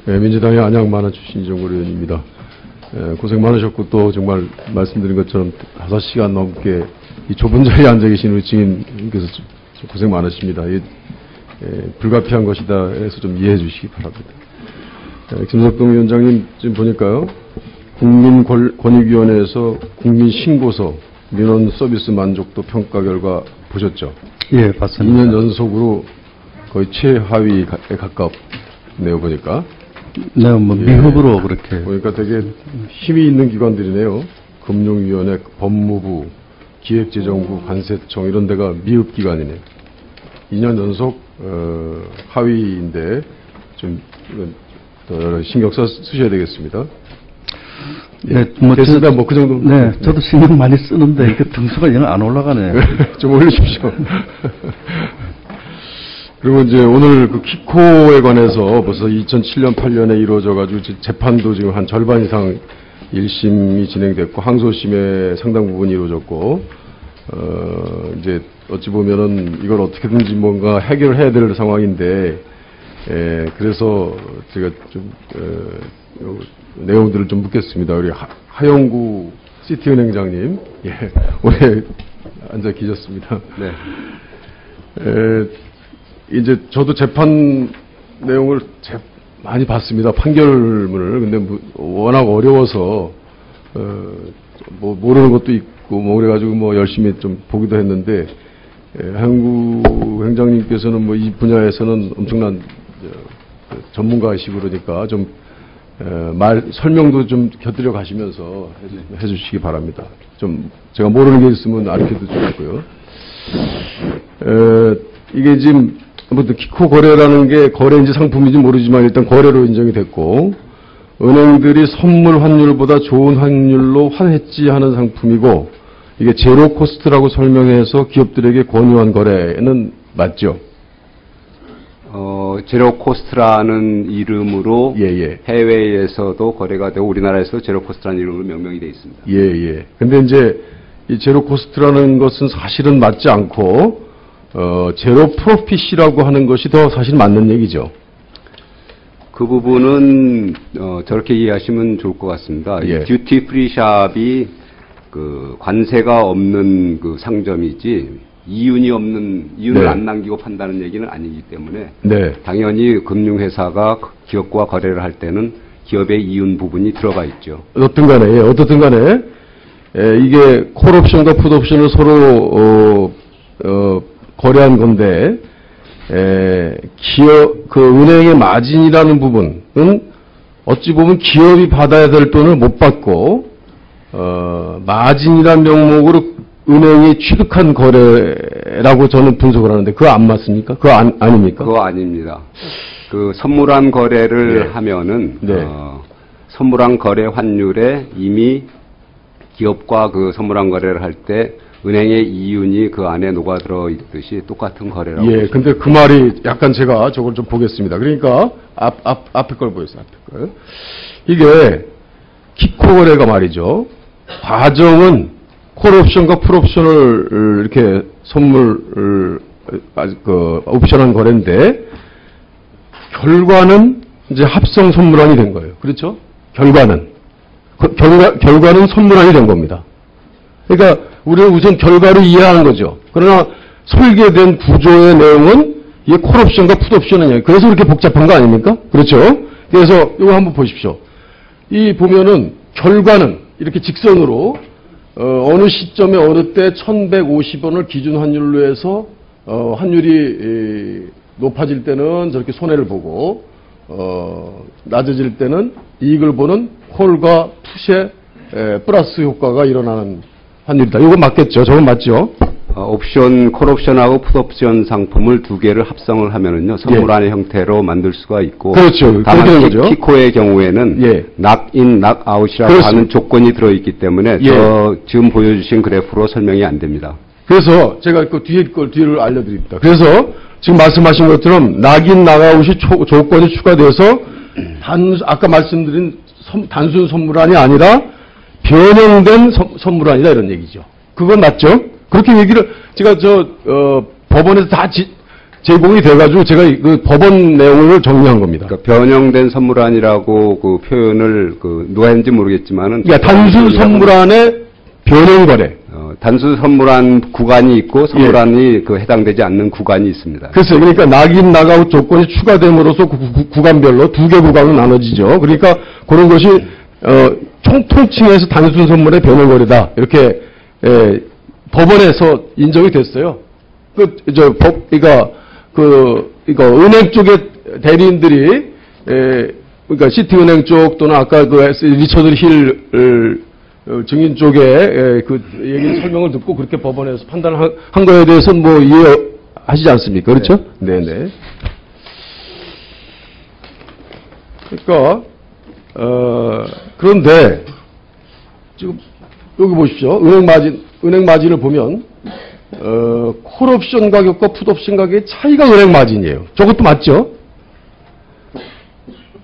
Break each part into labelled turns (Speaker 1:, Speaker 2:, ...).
Speaker 1: 민주당의 안양 만화 출신 이정걸 의원입니다. 고생 많으셨고 또 정말 말씀드린 것처럼 5시간 넘게 이 좁은 자리에 앉아 계신 우리 증인께서 고생 많으십니다. 불가피한 것이다 해서 좀 이해해 주시기 바랍니다. 김석동 위원장님 지금 보니까요. 국민권익위원회에서 국민신고서 민원 서비스 만족도 평가 결과 보셨죠?
Speaker 2: 예, 봤습니다.
Speaker 1: 2년 연속으로 거의 최하위에 가깝네요, 보니까.
Speaker 2: 네, 뭐 미흡으로 그렇게.
Speaker 1: 보니까 되게 힘이 있는 기관들이네요. 금융위원회, 법무부, 기획재정부, 관세청 이런 데가 미흡 기관이네요. 2년 연속 하위인데 좀 더 신경 쓰셔야 되겠습니다.
Speaker 2: 네,
Speaker 1: 됐습니다. 뭐 그 정도.
Speaker 2: 네, 저도 신경 많이 쓰는데 이게 등수가 영 안 올라가네요.
Speaker 1: 좀 올리십시오. 그리고 이제 오늘 그 키코에 관해서 벌써 2007년, 8년에 이루어져가지고 재판도 지금 한 절반 이상 1심이 진행됐고 항소심의 상당 부분이 이루어졌고, 이제 어찌 보면은 이걸 어떻게든지 뭔가 해결을 해야 될 상황인데, 그래서 제가 좀, 내용들을 좀 묻겠습니다. 우리 하영구 시티은행장님, 오래 앉아 계셨습니다.
Speaker 2: 네.
Speaker 1: 이제 저도 재판 내용을 많이 봤습니다. 판결문을. 근데 워낙 어려워서, 뭐 모르는 것도 있고, 뭐 그래가지고 뭐 열심히 좀 보기도 했는데, 하영구 행장님께서는 뭐 이 분야에서는 엄청난 전문가이시고 그러니까 좀, 설명도 좀 곁들여 가시면서 해주시기 바랍니다. 좀, 제가 모르는 게 있으면 알려도 좋겠고요. 이게 지금, 아무튼 키코 거래라는 게 거래인지 상품인지 모르지만 일단 거래로 인정이 됐고, 은행들이 선물 환율보다 좋은 환율로 환해지하는 상품이고, 이게 제로 코스트라고 설명해서 기업들에게 권유한 거래는 맞죠?
Speaker 3: 제로 코스트라는 이름으로 해외에서도 거래가 되고 우리나라에서도 제로 코스트라는 이름으로 명명이 되어 있습니다.
Speaker 1: 근데 이제 이 제로 코스트라는 것은 사실은 맞지 않고 제로 프로핏이라고 하는 것이 더 사실 맞는 얘기죠.
Speaker 3: 그 부분은 저렇게 이해하시면 좋을 것 같습니다. 듀티 프리 샵이 그 관세가 없는 그 상점이지 이윤을 안 남기고 판다는 얘기는 아니기 때문에 당연히 금융회사가 기업과 거래를 할 때는 기업의 이윤 부분이 들어가 있죠.
Speaker 1: 어떻든 간에 이게 콜옵션과 풋옵션을 서로 거래한 건데 그 은행의 마진이라는 부분은 어찌 보면 기업이 받아야 될 돈을 못 받고 마진이라는 명목으로 은행이 취득한 거래라고 저는 분석을 하는데 그거 안 맞습니까? 그거 아닙니까?
Speaker 3: 그거 아닙니다. 그 선물한 거래를 하면은 선물한 거래 환율에 이미 기업과 그 선물한 거래를 할 때 은행의 이윤이 그 안에 녹아들어 있듯이 똑같은 거래라고.
Speaker 1: 근데 그 말이 약간 제가 저걸 좀 보겠습니다. 그러니까 앞에 걸 보였어요. 앞에 걸. 이게 키코 거래가 말이죠. 과정은 콜옵션과 풀옵션을 이렇게 옵션한 거래인데 결과는 이제 합성 선물환이 된 거예요. 그렇죠? 결과는 선물환이 된 겁니다. 그러니까 우리는 우선 결과를 이해하는 거죠. 그러나 설계된 구조의 내용은 이게 콜옵션과 풋옵션이에요. 그래서 그렇게 복잡한 거 아닙니까? 그렇죠? 그래서 이거 한번 보십시오. 이 보면은 결과는 이렇게 직선으로 어느 시점에 어느 때 1150원을 기준 환율로 해서 환율이 높아질 때는 저렇게 손해를 보고 낮아질 때는 이익을 보는 콜과 풋의 플러스 효과가 일어나는 환율이다. 이거 맞겠죠? 저건 맞죠?
Speaker 3: 콜옵션하고 풋옵션 상품을 두 개를 합성을 하면은요, 선물환의 형태로 만들 수가 있고.
Speaker 1: 그렇죠.
Speaker 3: 다만 키코의 경우에는 낙인, 낙아웃이라고 하는 조건이 들어있기 때문에 지금 보여주신 그래프로 설명이 안 됩니다.
Speaker 1: 그래서 제가 그 뒤를 알려드립니다. 그래서 지금 말씀하신 것처럼 낙인, 낙아웃이 조건이 추가돼서 아까 말씀드린 단순 선물환이 아니라 변형된 선물환이다 이런 얘기죠. 그건 맞죠? 그렇게 얘기를 제가 법원에서 다 제공이 돼가지고 제가 그 법원 내용을 정리한 겁니다.
Speaker 3: 그러니까 변형된 선물안이라고 그 표현을 누가 했는지 모르겠지만은.
Speaker 1: 그러니까 단순 선물안의 변형 거래.
Speaker 3: 단순 선물안 구간이 있고 선물안이 해당되지 않는 구간이 있습니다.
Speaker 1: 글쎄요. 그러니까 낙인 나가웃 조건이 추가됨으로써 구간별로 2개 구간으로 나눠지죠. 그러니까 그런 것이 통칭해서 단순 선물의 변형 거래다. 이렇게 법원에서 인정이 됐어요. 은행 쪽의 대리인들이 그러니까 시티은행 쪽 또는 아까 리처드 힐 증인 쪽에 그 얘기 설명을 듣고 그렇게 법원에서 판단한 거에 대해서는 뭐 이해하시지 않습니까? 그렇죠? 네네. 그러니까 그런데 지금 여기 보십시오. 은행 마진을 보면 콜옵션 가격과 풋옵션 가격의 차이가 은행 마진이에요. 저것도 맞죠?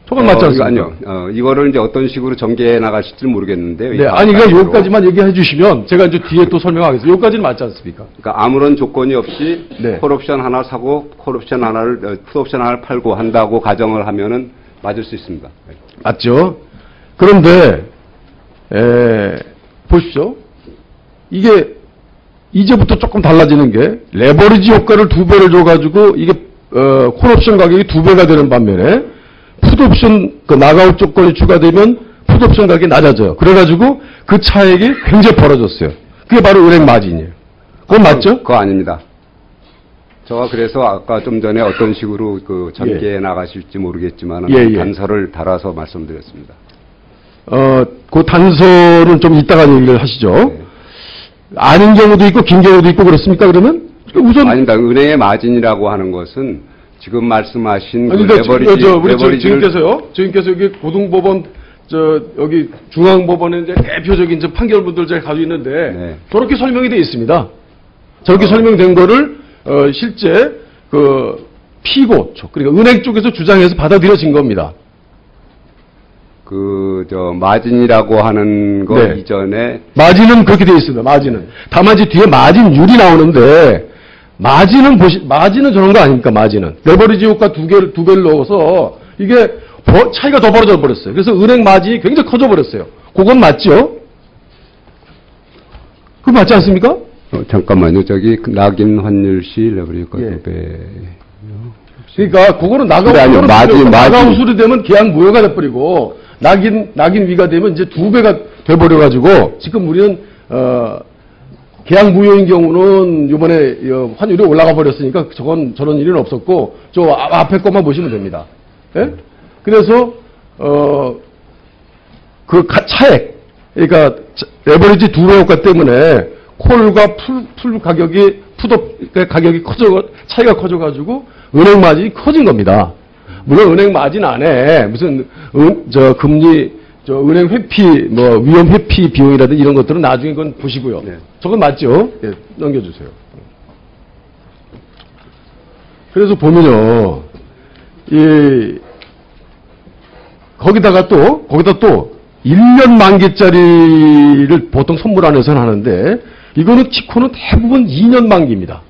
Speaker 1: 저건 맞지 않습니까?
Speaker 3: 아니요. 이거를 이제 어떤 식으로 전개해 나가실지는 모르겠는데요.
Speaker 1: 네, 아니, 그러니까 여기까지만 얘기해 주시면 제가 이제 뒤에 또 설명하겠습니다. 여기까지는 맞지 않습니까?
Speaker 3: 그러니까 아무런 조건이 없이
Speaker 1: 네.
Speaker 3: 콜옵션 하나 사고 콜옵션 하나를, 풋옵션 하나를 팔고 한다고 가정을 하면은 맞을 수 있습니다.
Speaker 1: 맞죠? 그런데, 보십시오. 이게 이제부터 조금 달라지는 게 레버리지 효과를 2배를 줘가지고 이게 콜옵션 가격이 2배가 되는 반면에 풋옵션 나가웃 조건이 추가되면 풋옵션 가격이 낮아져요. 그래가지고 그 차액이 굉장히 벌어졌어요. 그게 바로 은행 마진이에요. 그건 맞죠?
Speaker 3: 그거 아닙니다. 제가 그래서 아까 좀 전에 어떤 식으로 전개해 나가실지 모르겠지만 단서를 달아서 말씀드렸습니다.
Speaker 1: 그 단서는 좀 이따가 얘기를 하시죠.
Speaker 3: 네.
Speaker 1: 아닌 경우도 있고 긴 경우도 있고 그렇습니까? 그러면 우선
Speaker 3: 아닙니다. 은행의 마진이라고 하는 것은 지금 말씀하신
Speaker 1: 그러니까
Speaker 3: 레버리지
Speaker 1: 지금께서 여기 고등법원 여기 중앙법원의 이제 대표적인 이제 판결문들 제가 가지고 있는데
Speaker 3: 네.
Speaker 1: 저렇게 설명이 되어 있습니다. 저렇게 설명된 거를 실제 피고 쪽 그러니까 은행 쪽에서 주장해서 받아들여진 겁니다.
Speaker 3: 마진이라고 하는 거
Speaker 1: 네.
Speaker 3: 이전에
Speaker 1: 마진은 그렇게 되어 있습니다. 마진은 다만 이제 뒤에 마진율이 나오는데 마진은 저런 거 아닙니까? 마진은 레버리지 효과 2배를 넣어서 이게 차이가 더 벌어져 버렸어요. 그래서 은행 마진이 굉장히 커져 버렸어요. 그건 맞죠? 그거 맞지 않습니까?
Speaker 3: 잠깐만요. 저기 낙인 환율시 레버리지 효과 2배.
Speaker 1: 그러니까 그거는 나가우수로 되면 계약 무효가 돼버리고 낙인 위가 되면 이제 2배가 돼버려가지고 지금 우리는 계약 무효인 경우는 이번에 환율이 올라가 버렸으니까 저런 일은 없었고 저 앞에 것만 보시면 됩니다. 예? 그래서 차액 그러니까 레버리지 2배 효과 때문에 콜과 풀 가격이 가격이 차이가 커져가지고 은행 마진이 커진 겁니다. 물론 은행 마진 안에 무슨 금리 은행 회피 위험 회피 비용이라든지 이런 것들은 나중에 그건 보시고요.
Speaker 3: 네.
Speaker 1: 저건 맞죠? 네, 넘겨주세요. 그래서 보면요, 거기다 또 1년 만기짜리를 보통 선물안에서는 하는데 이거는 치코는 대부분 2년 만기입니다.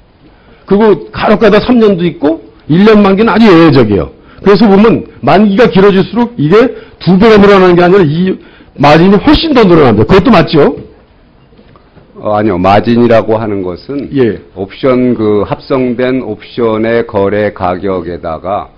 Speaker 1: 그리고 간혹가다 3년도 있고 1년 만기는 아주 예외적이에요. 그래서 보면 만기가 길어질수록 이게 2배가 늘어나는 게 아니라 이 마진이 훨씬 더 늘어납니다. 그것도 맞죠?
Speaker 3: 아니요. 마진이라고 하는 것은 옵션 합성된 옵션의 거래 가격에다가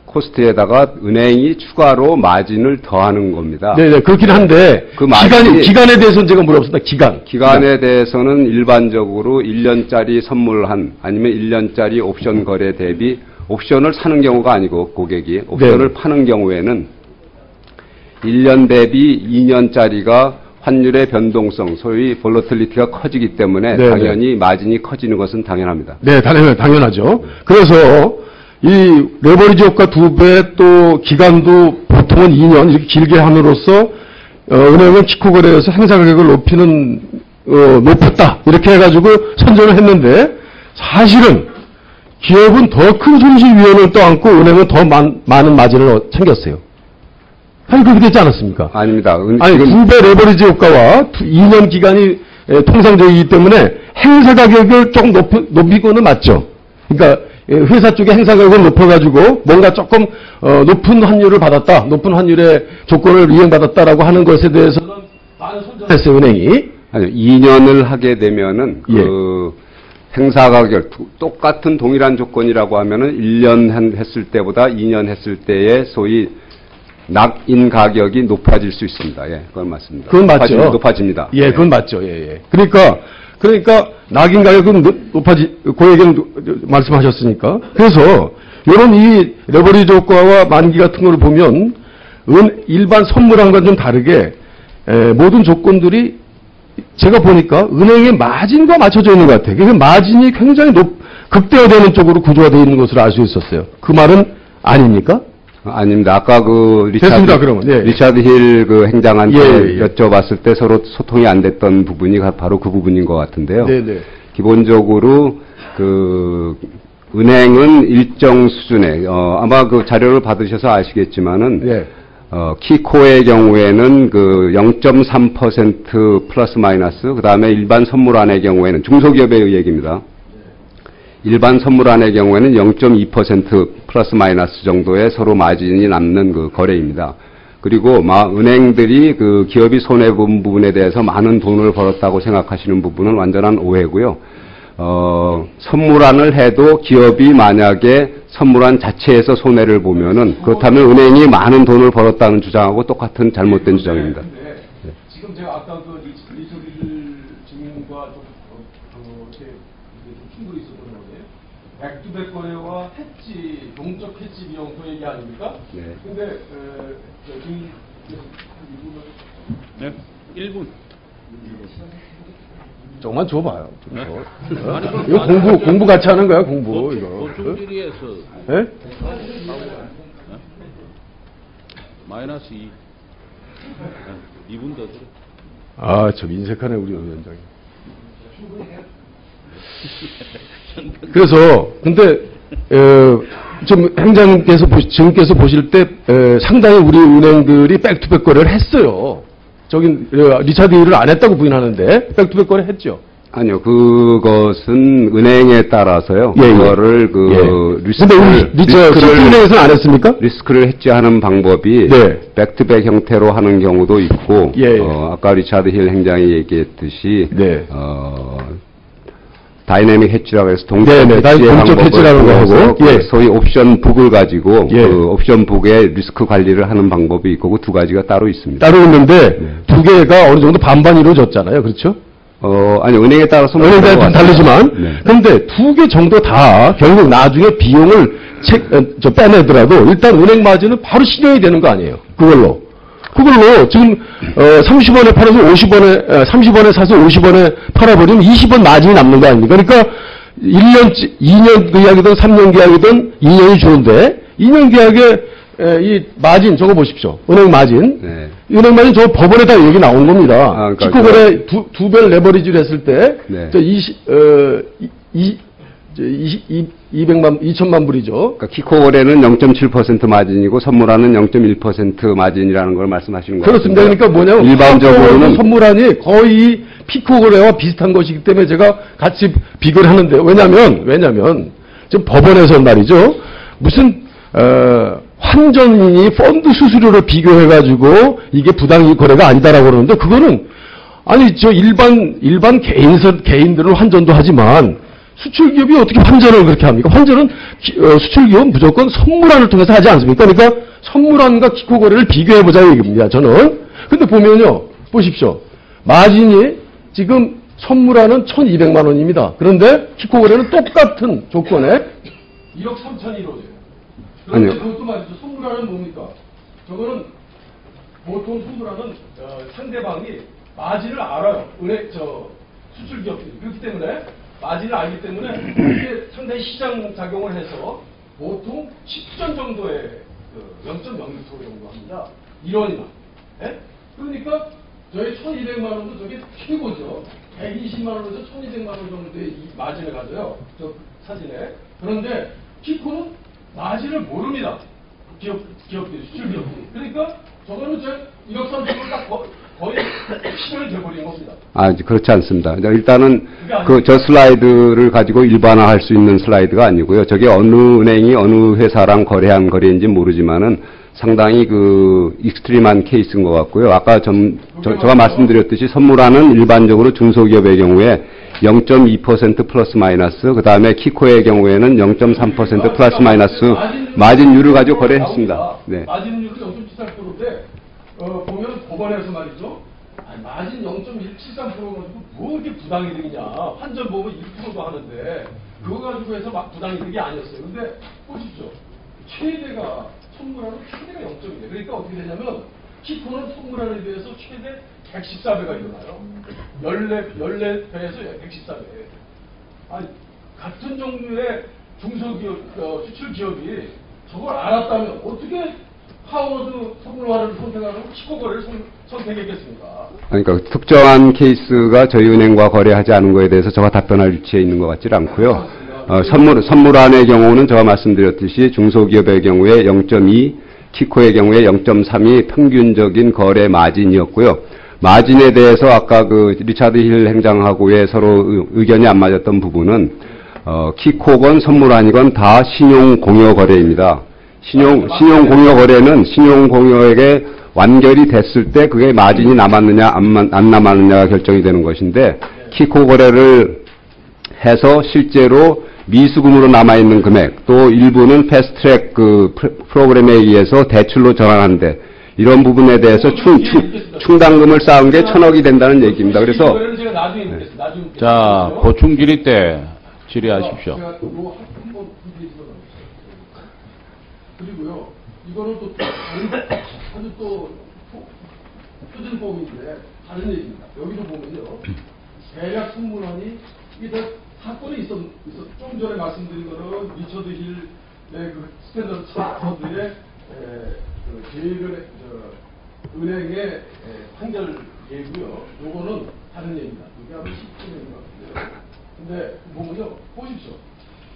Speaker 3: 코스트에다가 은행이 추가로 마진을 더하는 겁니다.
Speaker 1: 네네, 그렇긴 한데, 기간에 대해서는 제가 물어봤습니다. 기간에
Speaker 3: 대해서는 일반적으로 1년짜리 선물한, 아니면 1년짜리 옵션 거래 대비, 옵션을 사는 경우가 아니고, 고객이, 옵션을 파는 경우에는 1년 대비 2년짜리가 환율의 변동성, 소위 볼러틀리티가 커지기 때문에 당연히 마진이 커지는 것은 당연합니다. 네,
Speaker 1: 당연하죠. 그래서, 이 레버리지 효과 2배 또 기간도 보통은 2년 이렇게 길게 함으로써 은행은 치코 거래에서 행사 가격을 높였다 이렇게 해가지고 선전을 했는데 사실은 기업은 더 큰 손실 위험을 떠안고 은행은 더 많은 마진을 챙겼어요. 아니 그렇게 됐지 않았습니까?
Speaker 3: 아닙니다.
Speaker 1: 아니 2배 레버리지 효과와 2년 기간이 통상적이기 때문에 행사 가격을 조금 높이고는 맞죠. 그러니까 회사 쪽에 행사가격을 높여가지고 뭔가 조금 높은 환율을 받았다, 높은 환율의 조건을 이행받았다라고 하는 것에 대해서는 많은 손절했어요, 은행이.
Speaker 3: 아니요, 2년을 하게 되면은
Speaker 1: 예.
Speaker 3: 그 행사 가격 똑같은 동일한 조건이라고 하면은 1년 했을 때보다 2년 했을 때의 소위 낙인 가격이 높아질 수 있습니다. 예, 그건 맞습니다.
Speaker 1: 그건 맞죠.
Speaker 3: 높아집니다.
Speaker 1: 예, 그건 맞죠. 예, 예. 그러니까 낙인 가격은 그 얘기는 말씀하셨으니까. 그래서 이런 이 레버리지 효과와 만기 같은 걸 보면 일반 선물함과는 좀 다르게 모든 조건들이 제가 보니까 은행의 마진과 맞춰져 있는 것 같아요. 그 마진이 굉장히 극대화되는 쪽으로 구조가 되어 있는 것으로 알 수 있었어요. 그 말은 아닙니까?
Speaker 3: 아닙니다. 아까 그
Speaker 1: 됐습니다, 그러면. 예.
Speaker 3: 리차드 힐 그 행장한테
Speaker 1: 예, 예.
Speaker 3: 여쭤봤을 때 서로 소통이 안 됐던 부분이 바로 그 부분인 것 같은데요.
Speaker 1: 네네.
Speaker 3: 기본적으로 그 은행은 일정 수준의 아마 그 자료를 받으셔서 아시겠지만은
Speaker 1: 예.
Speaker 3: 키코의 경우에는 그 0.3% 플러스 마이너스, 그 다음에 일반 선물안의 경우에는 중소기업의 얘기입니다. 일반 선물안의 경우에는 0.2% 플러스 마이너스 정도의 서로 마진이 남는 그 거래입니다. 그리고 은행들이 그 기업이 손해본 부분에 대해서 많은 돈을 벌었다고 생각하시는 부분은 완전한 오해고요. 선물안을 해도 기업이 만약에 선물안 자체에서 손해를 보면은 그렇다면 은행이 많은 돈을 벌었다는 주장하고 똑같은 잘못된 주장입니다.
Speaker 1: 네. 지금 제가 아까 그 리처드 증인과 이렇게 좀 충돌이 있었던 건데, 백투백 거래와 해지, 동적 해지 비용 그 얘기 아닙니까?
Speaker 3: 네.
Speaker 1: 근데 지금
Speaker 2: 네, 1분.
Speaker 1: 조금만 줘봐요. 이거 공부 같이 하는 거야, 공부. 이거.
Speaker 2: 보충질의에서
Speaker 1: 예?
Speaker 2: 마이너스 2. 2분 더 들어.
Speaker 1: 아, 참 인색하네, 우리 위원장이. 그래서, 근데, 좀 행장께서 지금께서 보실 때, 상당히 우리 은행들이 백투백 거래를 했어요. 리차드 힐을 안 했다고 부인하는데, 백투백 거래 했죠.
Speaker 3: 아니요, 그것은 은행에 따라서요.
Speaker 1: 예, 예.
Speaker 3: 그거를
Speaker 1: 리스크를 안 했습니까?
Speaker 3: 리스크를 해지하는 방법이
Speaker 1: 네.
Speaker 3: 백투백 형태로 하는 경우도 있고,
Speaker 1: 예.
Speaker 3: 아까 리차드 힐 행장이 얘기했듯이,
Speaker 1: 네.
Speaker 3: 다이내믹 해지라고 해서 동적
Speaker 1: 네, 동적 해지라는 거 하고, 예.
Speaker 3: 소위 옵션 북을 가지고
Speaker 1: 예.
Speaker 3: 그 옵션 북의 리스크 관리를 하는 방법이 있고 그 두 가지가 따로 있습니다.
Speaker 1: 따로 있는데, 두 개가 어느 정도 반반 이루어졌잖아요. 그렇죠?
Speaker 3: 아니, 은행에 따라서
Speaker 1: 은행에 따라 다르지만,
Speaker 3: 네.
Speaker 1: 근데 두 개 정도 다 결국 나중에 비용을 빼내더라도 일단 은행 마진은 바로 실현이 되는 거 아니에요. 그걸로 지금 30원에 팔아서 50원에 30원에 사서 50원에 팔아버리면 20원 마진이 남는 거 아닙니까? 그러니까 2년 계약이든 3년 계약이든 2년이 좋은데 2년 계약에 이 마진 저거 보십시오. 은행 마진.
Speaker 3: 네.
Speaker 1: 은행 마진 저 법원에다 여기 나온 겁니다.
Speaker 3: 그러니까
Speaker 1: 키코 거래 두 배 레버리지를 했을 때
Speaker 3: 네.
Speaker 1: 2천만 불이죠.
Speaker 3: 그러니까 키코 거래는 0.7% 마진이고 선물하는 0.1% 마진이라는 걸 말씀하시는 거예요.
Speaker 1: 그렇습니다. 그러니까 뭐냐면
Speaker 3: 일반적으로는
Speaker 1: 선물안이 거의 피코 거래와 비슷한 것이기 때문에 제가 같이 비교를 하는데 왜냐면 지금 법원에서 말이죠. 무슨 환전인이 펀드 수수료를 비교해가지고 이게 부당이익 거래가 아니다라고 그러는데 그거는 아니 저 일반 개인들은 환전도 하지만 수출기업이 어떻게 환전을 그렇게 합니까? 환전은 수출기업은 무조건 선물안을 통해서 하지 않습니까? 그러니까 선물안과 키코 거래를 비교해보자 얘기입니다. 저는. 근데 보면요. 보십시오. 마진이 지금 선물안은 1,200만 원입니다. 그런데 키코 거래는 똑같은 조건에 1억 3천이 이루어져요. 그런데
Speaker 3: 아니요.
Speaker 1: 그것도 말이죠. 선물안은 뭡니까? 저거는 보통 선물안은 상대방이 마진을 알아요. 수출기업들이. 그렇기 때문에 마진을 알기 때문에 이게 상당히 시장 작용을 해서 보통 10전 정도의 0.06% 정도 합니다. 1원이나. 예? 그러니까 저희 1,200만 원도 저게 최고죠. 120만 원에서 1,200만 원 정도의 이 마진을 가져요. 저 사진에. 그런데 키코는 마진을 모릅니다. 기업들이, 수출 기업들이. 그러니까 저거는 저 일확천금으로 딱 거의 실현이 돼버린 겁니다.
Speaker 3: 아, 그렇지 않습니다. 일단은 저 슬라이드를 가지고 일반화할 수 있는 슬라이드가 아니고요. 저게 어느 은행이 어느 회사랑 거래한 거래인지 모르지만은 상당히 익스트림한 케이스인 것 같고요. 아까 제가 말씀드렸듯이 선물하는 일반적으로 중소기업의 경우에 0.2% 플러스 마이너스, 그 다음에 키코의 경우에는 0.3% 플러스 마이너스 마진율을 가지고 거래했습니다. 네.
Speaker 1: 마진율은 0.73%인데, 보면 법원에서 말이죠. 마진 0.173% 가지고 뭐 이렇게 부당이득이냐. 환전 보면 1%도 하는데, 그거 가지고 해서 막 부당이득이 아니었어요. 근데 보십시오. 최대가, 선물하는 최대가 0.1. 그러니까 어떻게 되냐면, 키코는 선물하는 비해서 최대 114배가 일어나요. 14배에서 114배. 아니, 같은 종류의 중소기업, 수출 기업이 저걸 알았다면 어떻게 하워드 선물화를 선택하고 키코 거래를 선택했겠습니까? 그러니까
Speaker 3: 특정한 케이스가 저희 은행과 거래하지 않은 거에 대해서 제가 답변할 위치에 있는 것 같지 않고요. 선물안의 경우는 제가 말씀드렸듯이 중소기업의 경우에 0.2, 키코의 경우에 0.3이 평균적인 거래 마진이었고요. 마진에 대해서 아까 리차드 힐 행장하고의 서로 의견이 안 맞았던 부분은 키코건 선물안이건 다 신용 공여 거래입니다. 신용 공여 거래는 신용 공여에게 완결이 됐을 때 그게 마진이 남았느냐 안 남았느냐가 결정이 되는 것인데 키코 거래를 해서 실제로 미수금으로 남아있는 금액, 또 일부는 패스트트랙 프로그램에 의해서 대출로 전환하는데 이런 부분에 대해서 충당금을 쌓은 게 1,000억이 된다는 얘기입니다. 그래서
Speaker 4: 자, 보충 질의 때 질의하십시오.
Speaker 1: 그리고요, 이거는 또 아주 또 표준법인데 다른 얘기입니다. 여기도 보면요, 대략 선물원이 이게 다 사건이 좀 전에 말씀드린 거는 리처드 힐의 스탠더드 차트의 은행의 판결 예고요. 요거는 다른 얘기입니다. 이게 아마 10분인 것 같은데요. 근데 보면요, 보십시오.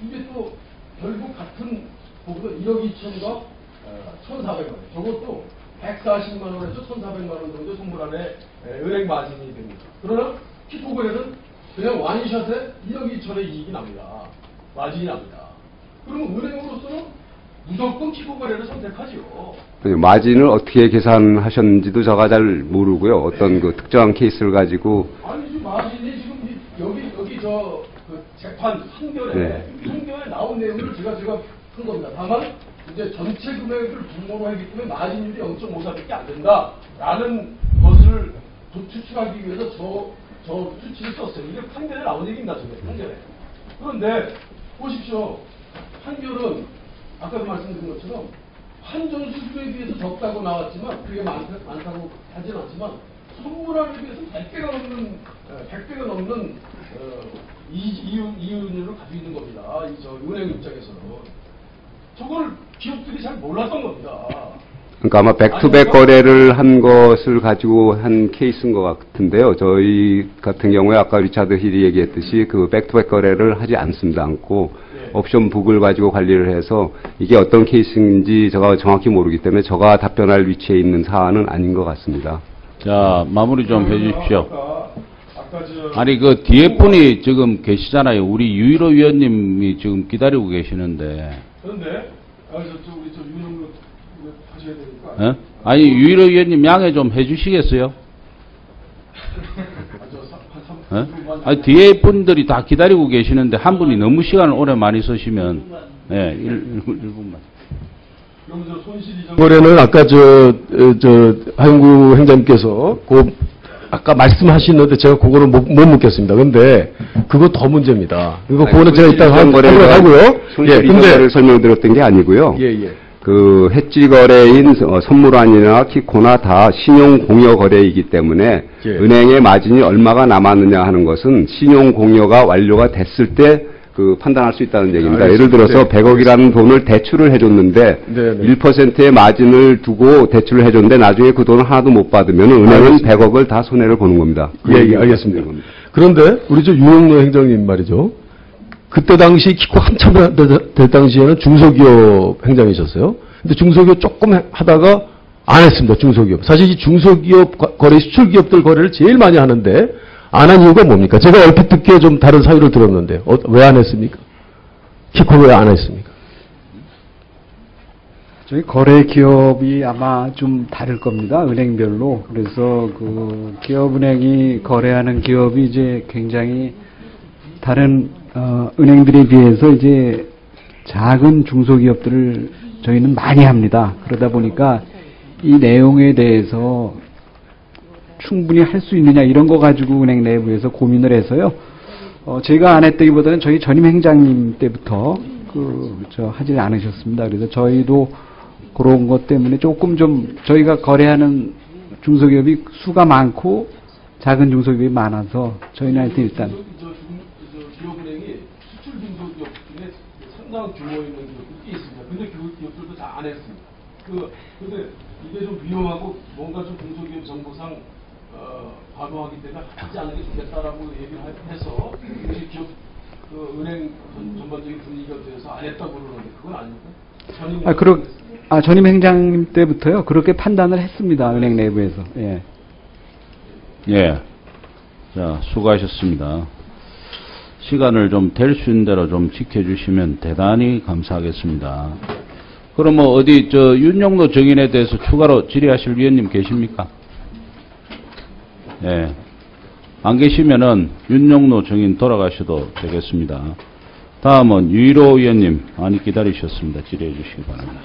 Speaker 1: 이게 또 결국 같은 부분은 1억 2천과 1,400만 원. 저것도 140만 원에서 1,400만 원 정도 선물안에 은행 마진이 됩니다. 그러나 키코 거래는 그냥 완샷에 1억 2천의 이익이 납니다. 마진이 납니다. 그러면 은행으로서는 무조건 키코 거래를 선택하지요.
Speaker 3: 마진을 어떻게 계산하셨는지도 제가 잘 모르고요. 어떤 특정한 케이스를 가지고.
Speaker 1: 아니, 지금 마진이 지금 여기 재판 판결에 나온 내용을 제가 한 겁니다. 다만 이제 전체 금액을 분모로 했기 때문에 마진율이 0.54밖에 안 된다라는 것을 추측하기 위해서 저 수치를 썼어요. 이게 판결에 나온 얘기입니다. 판결에. 그런데 보십시오. 판결은 아까도 말씀드린 것처럼 환전 수수에 비해서 적다고 나왔지만 그게 많다고 하진 않지만 선물안에 비해서 100배가 넘는 이윤율을 가지고 있는 겁니다. 은행 입장에서는. 저걸 기업들이 잘 몰랐던 겁니다.
Speaker 3: 그러니까 아마 백투백 거래를 한 것을 가지고 한 케이스인 것 같은데요. 저희 같은 경우에 아까 리차드 힐이 얘기했듯이 백투백 거래를 하지 않고 옵션 북을 가지고 관리를 해서 이게 어떤 케이스인지 제가 정확히 모르기 때문에 제가 답변할 위치에 있는 사안은 아닌 것 같습니다.
Speaker 4: 자, 마무리 좀 해주십시오. 아니, 뒤에 분이 지금 계시잖아요. 우리 유일호 위원님이 지금 기다리고 계시는데.
Speaker 1: 그런데, 우리 유일호 하셔야 되니까.
Speaker 4: 예? 아니, 유일호 위원님 양해 좀 해주시겠어요? 예? 아니, 뒤에 분들이 다 기다리고 계시는데 한 분이 너무 시간을 오래 많이 쓰시면, 예, 1분만.
Speaker 1: 이번에는 아까 하영구 행장님께서 아까 말씀하시는데 제가 그거를 못 묻겠습니다. 근데 그거 더 문제입니다. 그거는 제가 이따 하고요.
Speaker 3: 예, 근데 설명드렸던 게 아니고요.
Speaker 1: 예.
Speaker 3: 해지 거래인 선물안이나 키코나 다 신용 공여 거래이기 때문에 은행의 마진이 얼마가 남았느냐 하는 것은 신용 공여가 완료가 됐을 때 판단할 수 있다는 얘기입니다. 예를 들어서 100억이라는 돈을 대출을 해줬는데 1%의 마진을 두고 대출을 해줬는데 나중에 그 돈을 하나도 못 받으면 은행은 100억을 다 손해를 보는 겁니다.
Speaker 1: 예, 알겠습니다. 그런데 우리 유영로 행장님 말이죠. 그때 당시 키코 한참 될 당시에는 중소기업 행장이셨어요. 근데 중소기업 조금 하다가 안 했습니다. 중소기업. 사실 이 중소기업 거래, 수출기업들 거래를 제일 많이 하는데 안 한 이유가 뭡니까? 제가 얼핏 듣기에 좀 다른 사유를 들었는데 왜 안 했습니까? 키코 왜 안 했습니까?
Speaker 5: 저희 거래 기업이 아마 좀 다를 겁니다. 은행별로. 그래서 그 기업은행이 거래하는 기업이 이제 굉장히 다른 은행들에 비해서 이제 작은 중소기업들을 저희는 많이 합니다. 그러다 보니까 이 내용에 대해서 충분히 할 수 있느냐 이런 거 가지고 은행 내부에서 고민을 해서요. 제가 안 했다기보다는 저희 전임 행장님 때부터 하지 않으셨습니다. 그래서 저희도 그런 것 때문에 조금 좀 저희가 거래하는 중소기업이 수가 많고 작은 중소기업이 많아서 저희는 하여튼 일단
Speaker 1: 기업은행이 수출 중소기업 중에 상당한 규모 있는 기업들이 있습니다. 근데 그 기업들도 다 안 했습니다. 근데 이게 좀 위험하고 뭔가 좀 중소기업 정보상 과도하기 때문에 하지 않는 게 좋겠다라고 얘기를 해서 혹시 기업 은행 전반적인 분위기가 돼서 안 했다고 그러는데 그건 아닙니까?
Speaker 5: 전임 행장님 때부터요 그렇게 판단을 했습니다. 은행 내부에서. 예.
Speaker 4: 예. 자, 수고하셨습니다. 시간을 좀 될 수 있는 대로 좀 지켜주시면 대단히 감사하겠습니다. 그럼 윤영로 정인에 대해서 추가로 질의하실 위원님 계십니까? 예. 안 계시면은 윤영로 정인 돌아가셔도 되겠습니다. 다음은 유일호 위원님 많이 기다리셨습니다. 질의해 주시기 바랍니다.